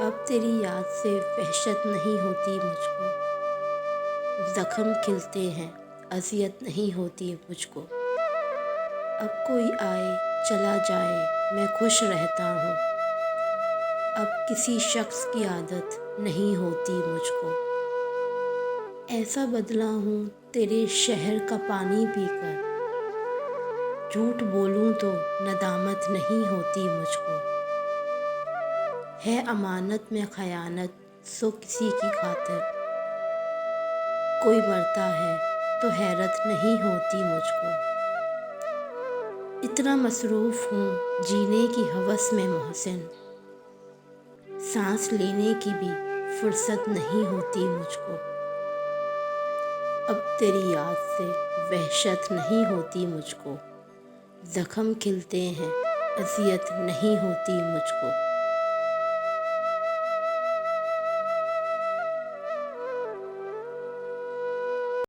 اب تیری یاد سے وحشت نہیں ہوتی مجھ کو، زخم کھلتے ہیں اذیت نہیں ہوتی مجھ کو۔ اب کوئی آئے چلا جائے میں خوش رہتا ہوں، اب کسی شخص کی عادت نہیں ہوتی مجھ کو۔ ایسا بدلا ہوں تیرے شہر کا پانی پی کر، جھوٹ بولوں تو ندامت نہیں ہوتی مجھ کو۔ ہے امانت میں خیانت سو کسی کی خاطر، کوئی مرتا ہے تو حیرت نہیں ہوتی مجھ کو۔ اتنا مصروف ہوں جینے کی ہوس میں محسن، سانس لینے کی بھی فرصت نہیں ہوتی مجھ کو۔ اب تیری یاد سے وحشت نہیں ہوتی مجھ کو، زخم کھلتے ہیں اذیت نہیں ہوتی مجھ کو۔